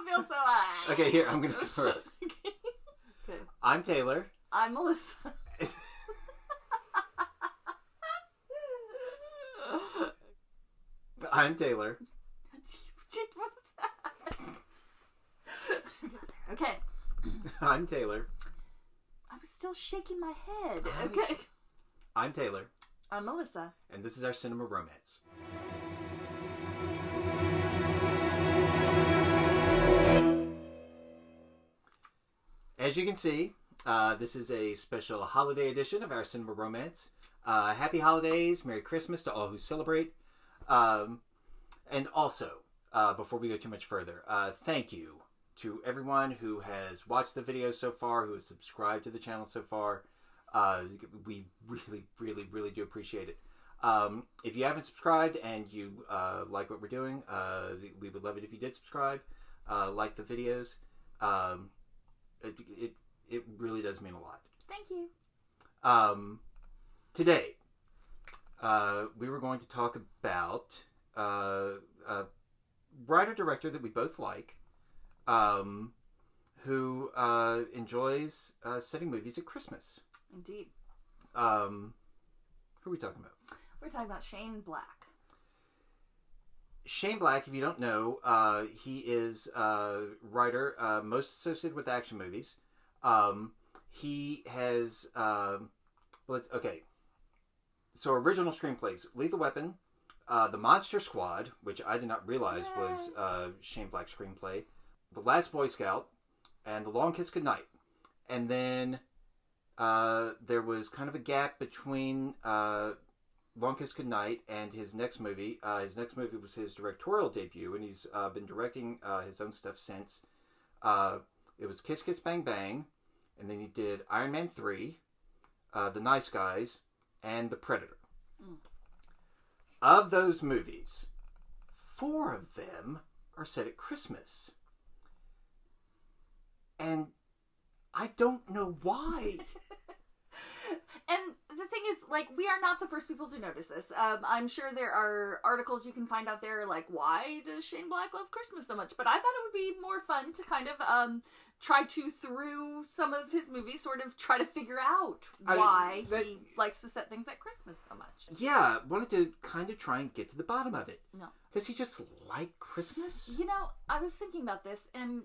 feel so... Okay, here, I'm going to go first. Okay. I'm Taylor. I'm Melissa. I'm Taylor. What was that? Okay. I'm Taylor. I was still shaking my head. Okay. I'm Taylor. I'm Melissa. And this is our Cinema Romance. As you can see, this is a special holiday edition of our Cinema Romance. Happy holidays, Merry Christmas to all who celebrate. And also, before we go too much further, thank you to everyone who has watched the video so far, who has subscribed to the channel so far. We really do appreciate it. If you haven't subscribed and you like what we're doing, we would love it if you did subscribe, like the videos. It really does mean a lot. Thank you. Today, we were going to talk about a writer-director that we both like, who enjoys setting movies at Christmas. Indeed. Who are we talking about? We're talking about Shane Black. Shane Black, if you don't know, he is a writer most associated with action movies. He has... okay. So original screenplays. Lethal Weapon, The Monster Squad, which I did not realize was Shane Black's screenplay, The Last Boy Scout, and The Long Kiss Goodnight. And then there was kind of a gap between Long Kiss Goodnight and his next movie. His next movie was his directorial debut, and he's been directing his own stuff since. It was Kiss Kiss Bang Bang, and then he did Iron Man 3, The Nice Guys, and The Predator. Of those movies, 4 of them are set at Christmas. And I don't know why. And the thing is, like, we are not the first people to notice this. I'm sure there are articles you can find out there, like, why does Shane Black love Christmas so much? But I thought it would be more fun to kind of try to, through some of his movies, sort of try to figure out why he likes to set things at Christmas so much. Yeah, wanted to kind of try and get to the bottom of it. No. Does he just like Christmas? You know, I was thinking about this, and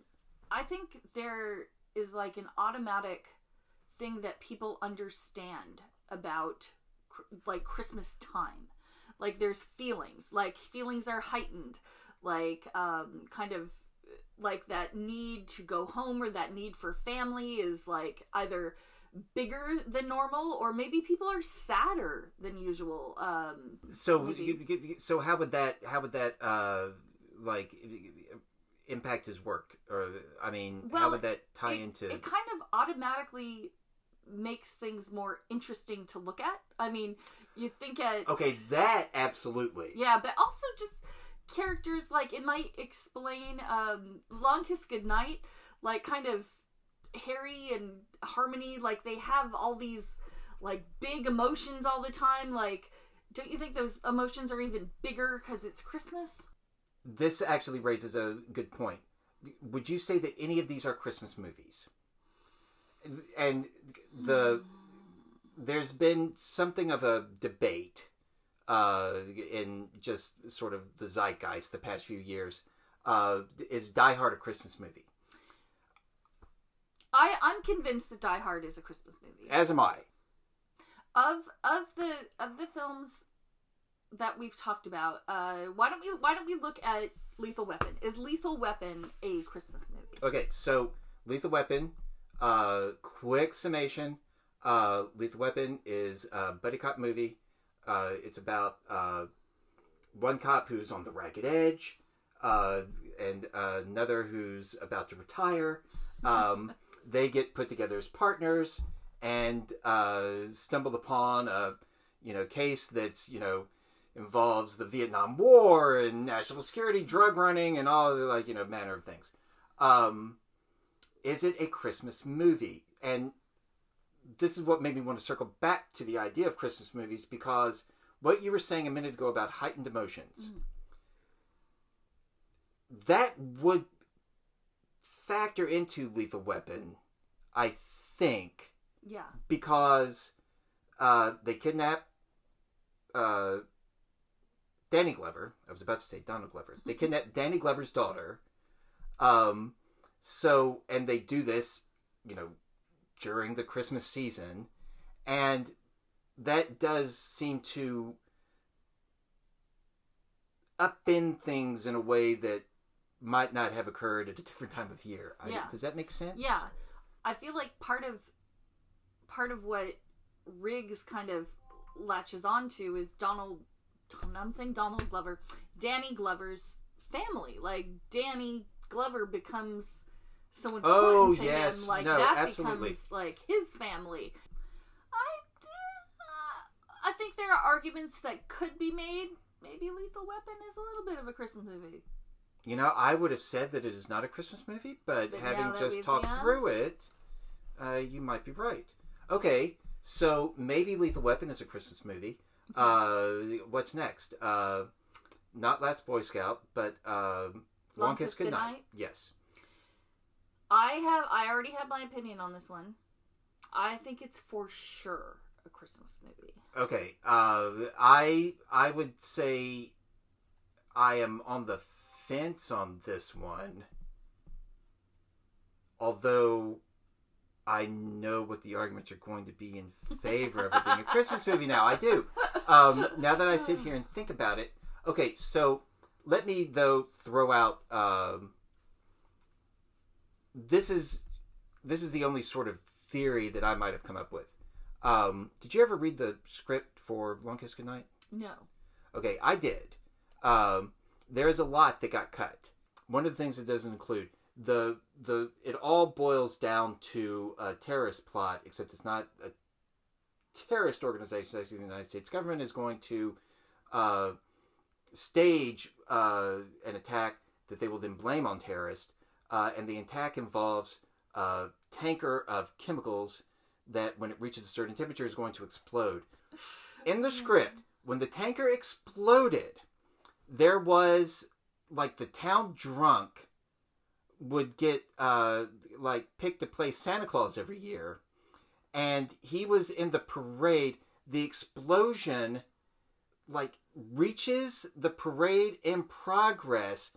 I think there is, like, an automatic thing that people understand about, like, Christmas time. Like, there's feelings. Like, feelings are heightened. Like, kind of, like, that need to go home or that need for family is, like, either bigger than normal, or maybe people are sadder than usual. So how would that like impact his work? Or I mean, how would that tie into? It kind of automatically makes things more interesting to look at. I mean, you think at... Okay, that absolutely. Yeah, but also just characters, like, it might explain Long Kiss Goodnight, like, kind of Harry and Harmony, like, they have all these, like, big emotions all the time. Like, don't you think those emotions are even bigger because it's Christmas? This actually raises a good point. Would you say that any of these are Christmas movies? And there's been something of a debate in just sort of the zeitgeist the past few years. Is Die Hard a Christmas movie? I'm convinced that Die Hard is a Christmas movie. As am I. Of the films that we've talked about, why don't we look at Lethal Weapon? Is Lethal Weapon a Christmas movie? Okay, so Lethal Weapon, quick summation. Lethal Weapon is a buddy cop movie. It's about one cop who's on the ragged edge, and another who's about to retire. They get put together as partners and stumble upon a case that's involves the Vietnam War and national security, drug running, and all the manner of things. Is it a Christmas movie? And this is what made me want to circle back to the idea of Christmas movies, because what you were saying a minute ago about heightened emotions, that would factor into Lethal Weapon, I think. Yeah. Because they kidnap Danny Glover. I was about to say Donald Glover. They kidnap Danny Glover's daughter. So, and they do this, during the Christmas season. And that does seem to upend things in a way that might not have occurred at a different time of year. Does that make sense? Yeah. I feel like part of what Riggs kind of latches onto is Donald Glover, Danny Glover's family. Like, Danny Glover becomes so important to him. Like, that absolutely becomes, like, his family. I think there are arguments that could be made. Maybe Lethal Weapon is a little bit of a Christmas movie. I would have said that it is not a Christmas movie, but having just talked through it, you might be right. Okay, so maybe Lethal Weapon is a Christmas movie. What's next? Not Last Boy Scout, but Long Kiss Goodnight. Yes. I already have my opinion on this one. I think it's for sure a Christmas movie. Okay. I would say I am on the fence on this one. Although I know what the arguments are going to be in favor of it being a Christmas movie now. I do. Now that I sit here and think about it. Okay, so let me, though, throw out... This is the only sort of theory that I might have come up with. Did you ever read the script for Long Kiss Goodnight? No. Okay, I did. There is a lot that got cut. One of the things it doesn't include... it all boils down to a terrorist plot, except it's not a terrorist organization. Actually, the United States government is going to stage an attack that they will then blame on terrorists, and the attack involves a tanker of chemicals that, when it reaches a certain temperature, is going to explode. In the script, when the tanker exploded, there was, like, the town drunk would get picked to play Santa Claus every year, and he was in the parade. The explosion reaches the parade in progress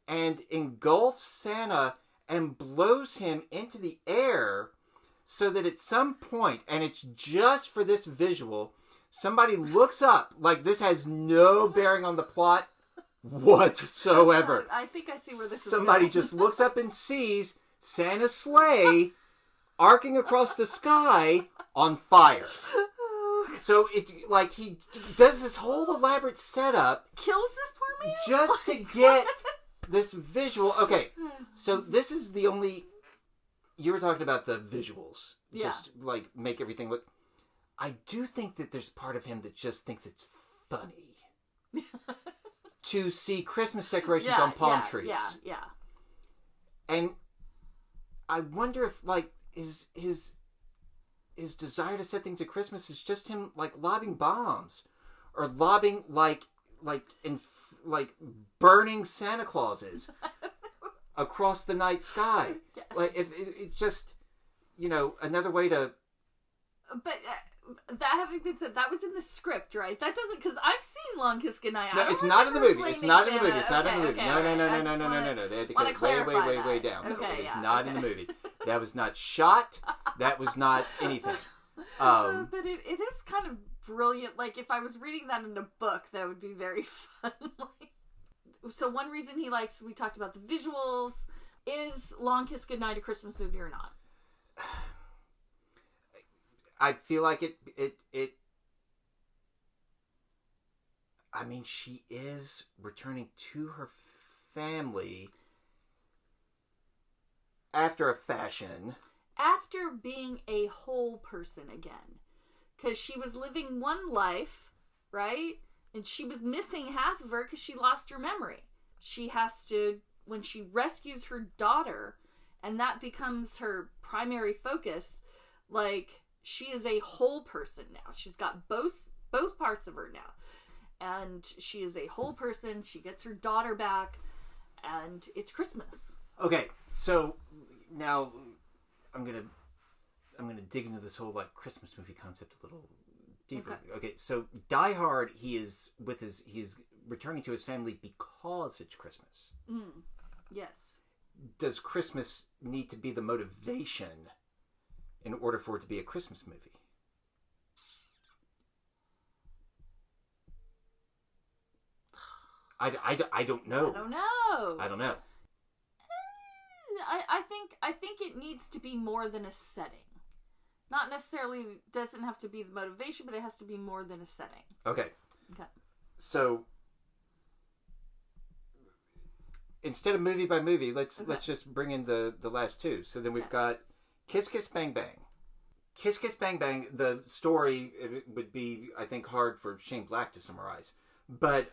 and engulfs Santa and blows him into the air, so that at some point, and it's just for this visual, somebody looks up, this has no bearing on the plot whatsoever. I think I see where this is Somebody going. just looks up and sees Santa's sleigh arcing across the sky on fire. So he does this whole elaborate setup, kills this poor man just to get this visual. Okay, so this is the only... You were talking about the visuals. Yeah. Just, make everything look... I do think that there's part of him that just thinks it's funny to see Christmas decorations on palm trees. Yeah. And I wonder if, his desire to set things at Christmas is just him, lobbing bombs. Or lobbing, burning Santa Clauses across the night sky. Yeah. If it just, another way to... But that having been said, that was in the script, right? That doesn't... Because I've seen Long Kiss Goodnight. No, it's not in the movie. It's not in the movie. It's not in the movie. No. They had to cut it way down. Okay, no, it's not in the movie. That was not shot. That was not anything. But it is kind of brilliant. If I was reading that in a book, that would be very fun. So one reason he likes... We talked about the visuals. Is Long Kiss Goodnight a Christmas movie or not? I feel like it I mean, she is returning to her family after a fashion. After being a whole person again. Because she was living one life, right? And she was missing half of her because she lost her memory. She has to... When she rescues her daughter, and that becomes her primary focus, she is a whole person now. She's got both parts of her now. And she is a whole person. She gets her daughter back, and it's Christmas. Okay, so now I'm gonna dig into this whole like Christmas movie concept a little deeper. Okay, so Die Hard, he's returning to his family because it's Christmas. Yes. Does Christmas need to be the motivation in order for it to be a Christmas movie? I don't know. I don't know. I think it needs to be more than a setting. Not necessarily doesn't have to be the motivation, but it has to be more than a setting. Okay. Okay. So instead of movie by movie, let's just bring in the last two. So then we've got Kiss Kiss Bang Bang. Kiss Kiss Bang Bang, the story would be, I think, hard for Shane Black to summarize. But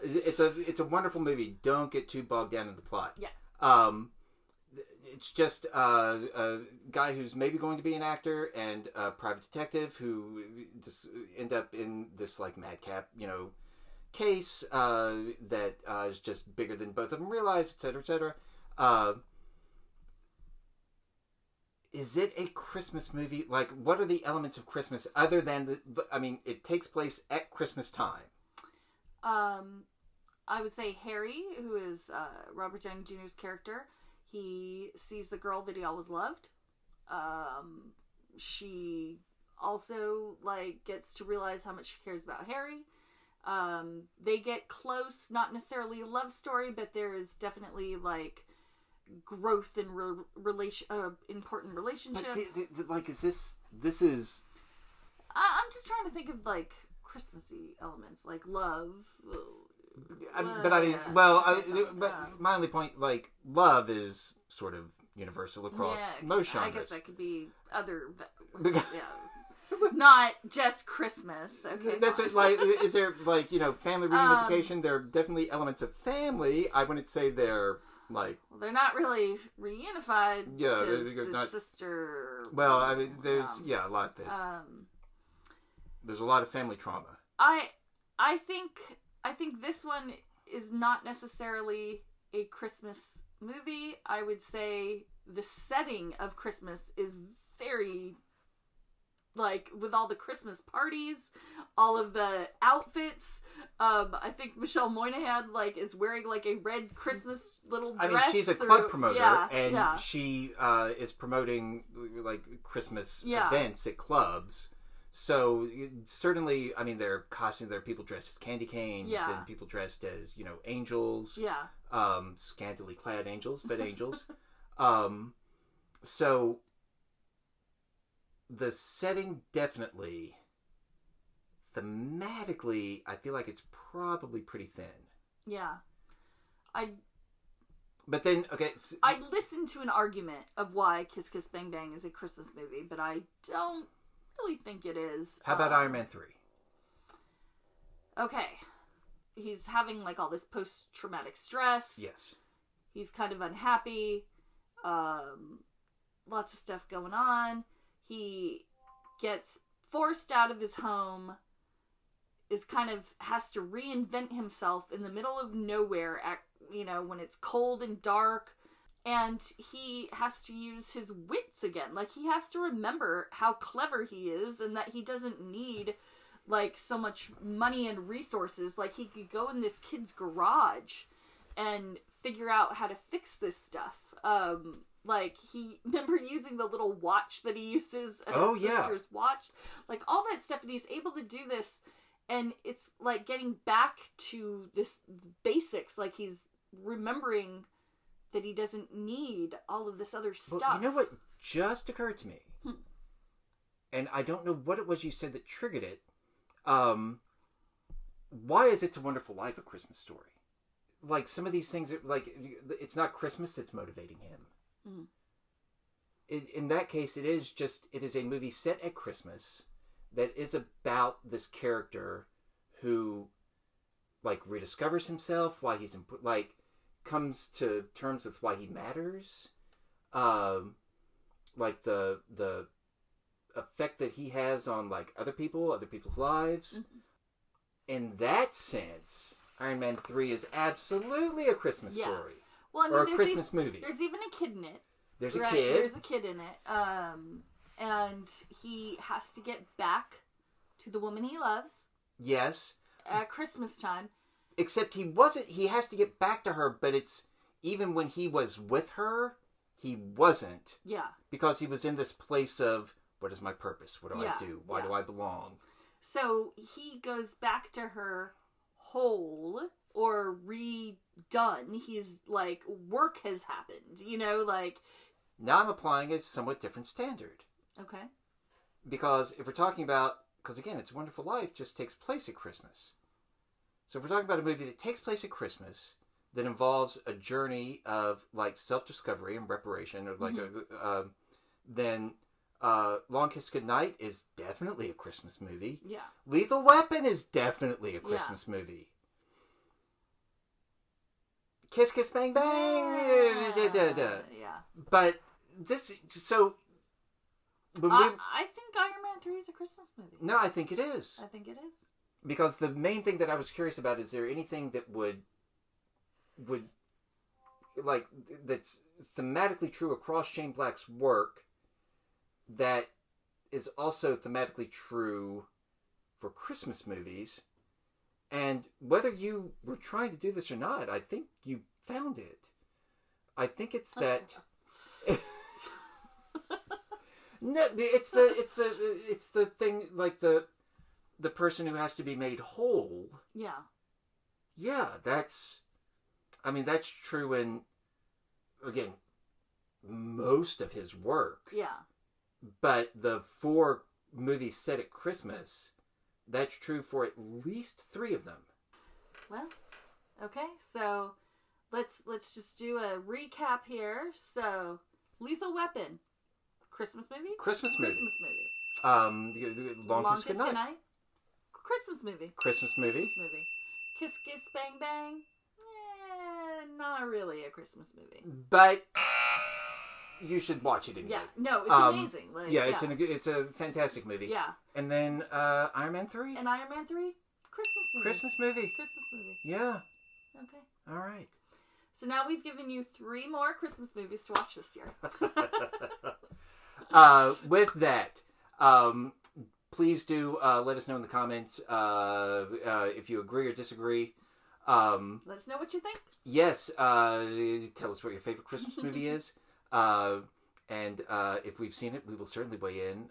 it's a wonderful movie. Don't get too bogged down in the plot. Yeah. It's just a guy who's maybe going to be an actor and a private detective who just end up in this like madcap, case that is just bigger than both of them realize, etc., etc. Is it a Christmas movie? Like, what are the elements of Christmas other than it takes place at Christmas time? I would say Harry, who is Robert Downey Jr.'s character, he sees the girl that he always loved. She also gets to realize how much she cares about Harry. They get close, not necessarily a love story, but there is definitely growth in important relationship. But this is. I'm just trying to think of Christmassy elements like love. My only point, love is sort of universal across most genres. I guess that could be other. Not just Christmas. Okay, that's is there family reunification? There are definitely elements of family. I wouldn't say they're they're not really reunified. Yeah, they're not sister. Well, there's a lot that. There's a lot of family trauma. I think this one is not necessarily a Christmas movie. I would say the setting of Christmas is very with all the Christmas parties, all of the outfits. I think Michelle Moynihan is wearing a red Christmas little dress. I mean, she's a club promoter, and she is promoting Christmas events at clubs. So certainly, there are costumes. There are people dressed as candy canes and people dressed as angels. Yeah. Scantily clad angels, but angels. So the setting definitely, thematically, I feel like it's probably pretty thin. Yeah. But then, okay. I'd listen to an argument of why Kiss Kiss Bang Bang is a Christmas movie, but I don't really think it is. How about Iron Man 3? Okay. He's having all this post-traumatic stress. Yes. He's kind of unhappy. Lots of stuff going on. He gets forced out of his home. Has to reinvent himself in the middle of nowhere when it's cold and dark. And he has to use his wits again. He has to remember how clever he is and that he doesn't need, so much money and resources. He could go in this kid's garage and figure out how to fix this stuff. He, remember using the little watch that he uses as his sister's watch? All that stuff. And he's able to do this. And it's, getting back to this basics. He's remembering that he doesn't need all of this other stuff. Well, you know what just occurred to me? And I don't know what it was you said that triggered it. Why is It's a Wonderful Life a Christmas story? Some of these things, it's not Christmas that's motivating him. In that case, it is a movie set at Christmas that is about this character who, rediscovers himself, why he's comes to terms with why he matters, the effect that he has on other people's lives. In that sense, Iron Man 3 is absolutely a Christmas story. Well, I mean, or a Christmas movie. There's even a kid in it. There's a kid. There's a kid in it. And he has to get back to the woman he loves. Yes. At Christmas time. Except he has to get back to her, but it's, even when he was with her, he wasn't. Yeah. Because he was in this place of, what is my purpose? What do I do? Why do I belong? So he goes back to her whole or redone. He's like, work has happened, like. Now I'm applying a somewhat different standard. Okay. Because if we're talking about, because again, It's a Wonderful Life just takes place at Christmas. So if we're talking about a movie that takes place at Christmas, that involves a journey of like self-discovery and reparation, or like then Long Kiss Goodnight is definitely a Christmas movie. Yeah. Lethal Weapon is definitely a Christmas movie. Kiss Kiss Bang Bang. Yeah. But this, so. I think Iron Man 3 is a Christmas movie. No, I think it is. I think it is. Because the main thing that I was curious about, is there anything that would like, that's thematically true across Shane Black's work that is also thematically true for Christmas movies? And whether you were trying to do this or not, I think you found it. I think it's that. No, it's the thing, like the person who has to be made whole. Yeah. Yeah, that's true in, again, most of his work. Yeah. But the 4 movies set at Christmas, that's true for at least 3 of them. Well, okay, so let's just do a recap here. So, Lethal Weapon, Christmas movie. Christmas movie. Long Kiss Goodnight. Christmas movie. Christmas movie. Kiss Kiss Bang Bang. Not really a Christmas movie. But you should watch it anyway. Yeah, no, it's amazing. Like, it's a fantastic movie. Yeah. And then Iron Man 3. And Iron Man 3, Christmas movie. Yeah. Okay. All right. So now we've given you 3 more Christmas movies to watch this year. With that, please do let us know in the comments if you agree or disagree. Let us know what you think. Yes, tell us what your favorite Christmas movie is. And if we've seen it, we will certainly weigh in.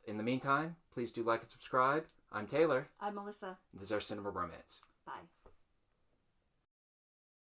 In the meantime, please do like and subscribe. I'm Taylor. I'm Melissa. This is our Cinema Romance. Bye.